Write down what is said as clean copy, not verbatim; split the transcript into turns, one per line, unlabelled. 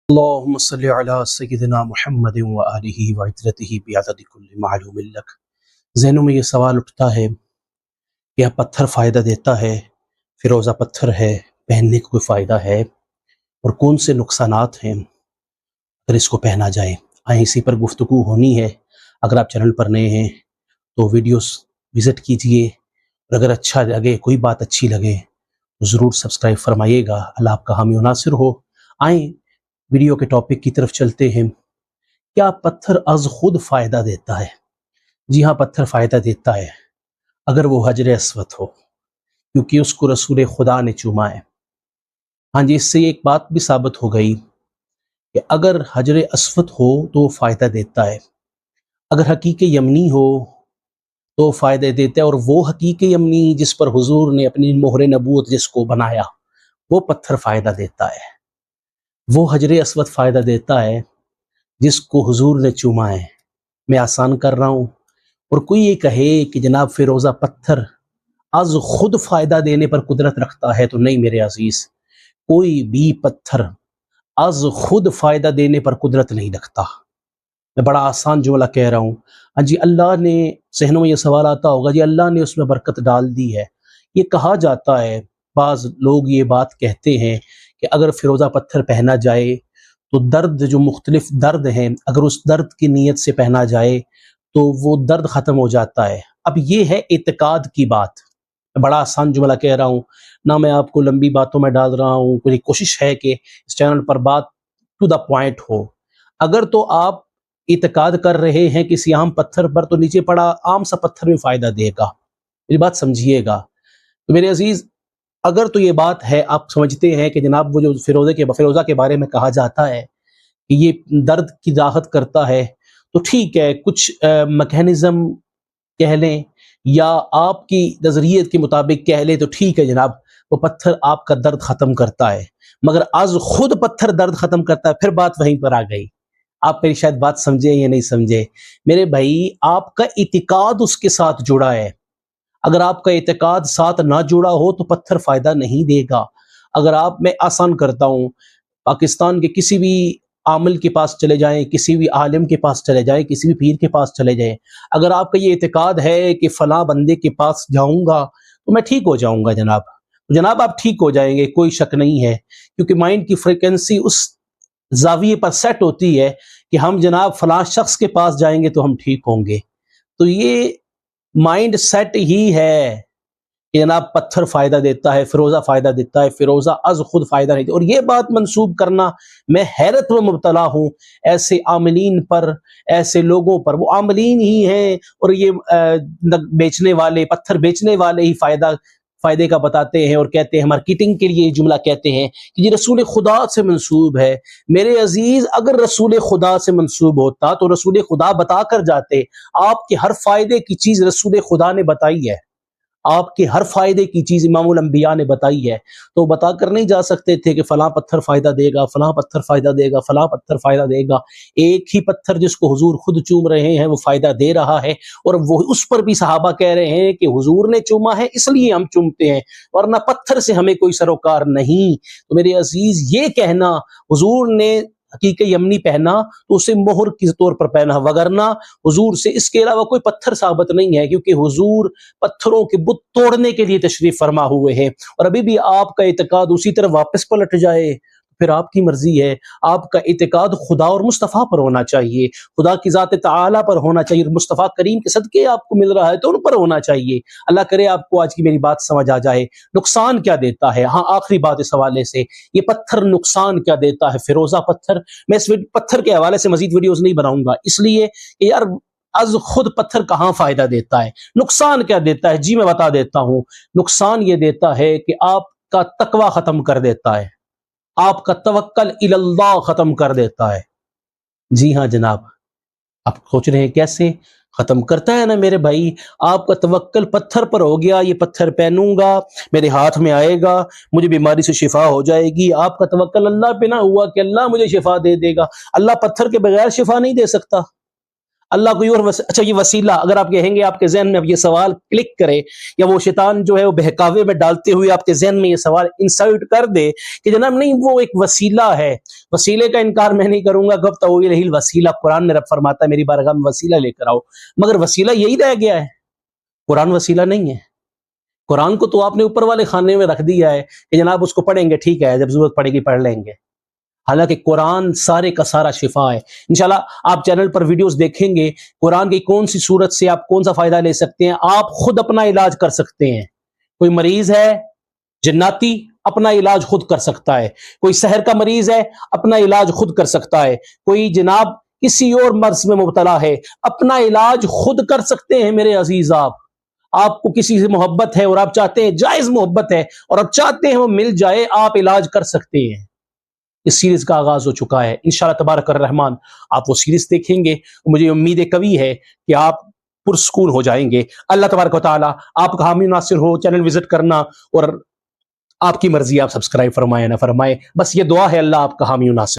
اللهم صل على سیدنا محمد و آلہ و عترتہ بعدد کل معلوم لک۔ ذہنوں میں یہ سوال اٹھتا ہے کہ یہ پتھر فائدہ دیتا ہے، فیروزہ پتھر ہے، پہننے کو کوئی فائدہ ہے، اور کون سے نقصانات ہیں اگر اس کو پہنا جائے؟ آئیں اسی پر گفتگو ہونی ہے۔ اگر آپ چینل پر نئے ہیں تو ویڈیوز وزٹ کیجئے، اور اگر اچھا لگے، کوئی بات اچھی لگے تو ضرور سبسکرائب فرمائیے گا۔ اللہ آپ کا حامی و ناصر ہو۔ آئیں ویڈیو کے ٹاپک کی طرف چلتے ہیں۔ کیا پتھر از خود فائدہ دیتا ہے؟ جی ہاں، پتھر فائدہ دیتا ہے اگر وہ حجر اسود ہو، کیونکہ اس کو رسول خدا نے چوما ہے۔ ہاں جی، اس سے ایک بات بھی ثابت ہو گئی کہ اگر حجر اسود ہو تو وہ فائدہ دیتا ہے، اگر حقیق یمنی ہو تو فائدہ دیتا ہے، اور وہ حقیق یمنی جس پر حضور نے اپنی مہر نبوت جس کو بنایا، وہ پتھر فائدہ دیتا ہے۔ وہ حجر اسود فائدہ دیتا ہے جس کو حضور نے چوما ہے۔ میں آسان کر رہا ہوں، اور کوئی یہ کہے کہ جناب فیروزہ پتھر از خود فائدہ دینے پر قدرت رکھتا ہے، تو نہیں میرے عزیز، کوئی بھی پتھر از خود فائدہ دینے پر قدرت نہیں رکھتا۔ میں بڑا آسان جملہ کہہ رہا ہوں۔ ہاں جی، اللہ نے، ذہنوں میں یہ سوال آتا ہوگا، جی اللہ نے اس میں برکت ڈال دی ہے۔ یہ کہا جاتا ہے، بعض لوگ یہ بات کہتے ہیں کہ اگر فیروزہ پتھر پہنا جائے تو درد، جو مختلف درد ہیں، اگر اس درد کی نیت سے پہنا جائے تو وہ درد ختم ہو جاتا ہے۔ اب یہ ہے اعتقاد کی بات۔ میں بڑا آسان جملہ کہہ رہا ہوں، نہ میں آپ کو لمبی باتوں میں ڈال رہا ہوں، میری کوشش ہے کہ اس چینل پر بات ٹو دا پوائنٹ ہو۔ اگر تو آپ اعتقاد کر رہے ہیں کسی عام پتھر پر، تو نیچے پڑا عام سا پتھر میں فائدہ دے گا، میری بات سمجھیے گا۔ تو میرے عزیز، اگر تو یہ بات ہے، آپ سمجھتے ہیں کہ جناب وہ جو فیروزہ کے بارے میں کہا جاتا ہے کہ یہ درد کی راحت کرتا ہے، تو ٹھیک ہے، کچھ میکینزم کہہ لیں یا آپ کی نظریت کے مطابق کہہ لیں تو ٹھیک ہے جناب، وہ پتھر آپ کا درد ختم کرتا ہے، مگر از خود پتھر درد ختم کرتا ہے، پھر بات وہیں پر آ گئی۔ آپ میری شاید بات سمجھے یا نہیں سمجھے میرے بھائی، آپ کا اعتقاد اس کے ساتھ جڑا ہے۔ اگر آپ کا اعتقاد ساتھ نہ جڑا ہو تو پتھر فائدہ نہیں دے گا۔ اگر آپ، میں آسان کرتا ہوں، پاکستان کے کسی بھی عامل کے پاس چلے جائیں، کسی بھی عالم کے پاس چلے جائیں، کسی بھی پیر کے پاس چلے جائیں، اگر آپ کا یہ اعتقاد ہے کہ فلاں بندے کے پاس جاؤں گا تو میں ٹھیک ہو جاؤں گا، جناب آپ ٹھیک ہو جائیں گے، کوئی شک نہیں ہے، کیونکہ مائنڈ کی فریکوینسی اس زاویے پر سیٹ ہوتی ہے کہ ہم جناب فلاں شخص کے پاس جائیں گے تو ہم ٹھیک ہوں گے۔ تو یہ مائنڈ سیٹ ہی ہے کہ جناب پتھر فائدہ دیتا ہے، فیروزہ فائدہ دیتا ہے، فیروزہ از خود فائدہ نہیں دیتا۔ اور یہ بات منسوب کرنا، میں حیرت میں مبتلا ہوں ایسے عاملین پر، ایسے لوگوں پر۔ وہ عاملین ہی ہیں، اور یہ بیچنے والے، پتھر بیچنے والے ہی فائدے کا بتاتے ہیں، اور کہتے ہیں، مارکیٹنگ کے لیے یہ جملہ کہتے ہیں کہ یہ رسول خدا سے منسوب ہے۔ میرے عزیز، اگر رسول خدا سے منسوب ہوتا تو رسول خدا بتا کر جاتے۔ آپ کے ہر فائدے کی چیز رسول خدا نے بتائی ہے، آپ کے ہر فائدے کی چیز امام الانبیاء نے بتائی ہے، تو بتا کر نہیں جا سکتے تھے کہ فلاں پتھر فائدہ دے گا، فلاں پتھر فائدہ دے گا، فلاں پتھر فائدہ دے گا۔ ایک ہی پتھر جس کو حضور خود چوم رہے ہیں وہ فائدہ دے رہا ہے، اور وہ اس پر بھی صحابہ کہہ رہے ہیں کہ حضور نے چوما ہے اس لیے ہم چومتے ہیں، ورنہ پتھر سے ہمیں کوئی سروکار نہیں۔ تو میرے عزیز، یہ کہنا حضور نے حقیقی یمنی پہنا تو اسے مہر کے طور پر پہنا، وگرنہ حضور سے اس کے علاوہ کوئی پتھر ثابت نہیں ہے، کیونکہ حضور پتھروں کے بت توڑنے کے لیے تشریف فرما ہوئے ہیں۔ اور ابھی بھی آپ کا اعتقاد اسی طرح واپس پلٹ جائے، پھر آپ کی مرضی ہے۔ آپ کا اعتقاد خدا اور مصطفیٰ پر ہونا چاہیے، خدا کی ذات تعالی پر ہونا چاہیے، مصطفیٰ کریم کے صدقے آپ کو مل رہا ہے تو ان پر ہونا چاہیے۔ اللہ کرے آپ کو آج کی میری بات سمجھ آ جائے۔ نقصان کیا دیتا ہے؟ ہاں، آخری بات اس حوالے سے، یہ پتھر نقصان کیا دیتا ہے؟ فیروزہ پتھر، میں اس پتھر کے حوالے سے مزید ویڈیوز نہیں بناؤں گا، اس لیے کہ یار از خود پتھر کہاں فائدہ دیتا ہے؟ نقصان کیا دیتا ہے؟ جی میں بتا دیتا ہوں۔ نقصان یہ دیتا ہے کہ آپ کا تقوی ختم کر دیتا ہے، آپ کا توکل الی اللہ ختم کر دیتا ہے۔ جی ہاں جناب، آپ سوچ رہے ہیں کیسے ختم کرتا ہے؟ نا میرے بھائی، آپ کا توکل پتھر پر ہو گیا، یہ پتھر پہنوں گا، میرے ہاتھ میں آئے گا، مجھے بیماری سے شفا ہو جائے گی۔ آپ کا توکل اللہ پہ نہ ہوا کہ اللہ مجھے شفا دے دے گا۔ اللہ پتھر کے بغیر شفا نہیں دے سکتا۔ اللہ کوئی اور اچھا یہ وسیلہ اگر آپ کہیں گے آپ کے ذہن میں اب یہ سوال کلک کرے یا وہ شیطان جو ہے وہ بہکاوے میں ڈالتے ہوئے آپ کے ذہن میں یہ سوال انسرٹ کر دے کہ جناب نہیں وہ ایک وسیلہ ہے، وسیلے کا انکار میں نہیں کروں گا، کب تویل ہی وسیلہ قرآن میں رب فرماتا ہے میری بارگاہ میں وسیلہ لے کر آؤ، مگر وسیلہ یہی رہ گیا ہے، قرآن وسیلہ نہیں ہے۔ قرآن کو تو آپ نے اوپر والے خانے میں رکھ دیا ہے کہ جناب اس کو پڑھیں گے ٹھیک ہے، جب ضرورت پڑے گی پڑھ لیں گے، حالانکہ قرآن سارے کا سارا شفا ہے۔ انشاءاللہ آپ چینل پر ویڈیوز دیکھیں گے قرآن کی کون سی صورت سے آپ کون سا فائدہ لے سکتے ہیں، آپ خود اپنا علاج کر سکتے ہیں۔ کوئی مریض ہے جناتی اپنا علاج خود کر سکتا ہے، کوئی سحر کا مریض ہے اپنا علاج خود کر سکتا ہے، کوئی جناب کسی اور مرض میں مبتلا ہے اپنا علاج خود کر سکتے ہیں۔ میرے عزیز آپ کو کسی سے محبت ہے اور آپ چاہتے ہیں جائز محبت ہے اور آپ چاہتے ہیں وہ مل جائے، آپ علاج کر سکتے ہیں۔ اس سیریز کا آغاز ہو چکا ہے، انشاءاللہ تبارک الرحمن آپ وہ سیریز دیکھیں گے، مجھے امید قوی ہے کہ آپ پرسکون ہو جائیں گے۔ اللہ تبارک و تعالی آپ کا حامی ناصر ہو۔ چینل وزٹ کرنا اور آپ کی مرضی، آپ سبسکرائب فرمائے نہ فرمائے، بس یہ دعا ہے، اللہ آپ کا حامی ناصر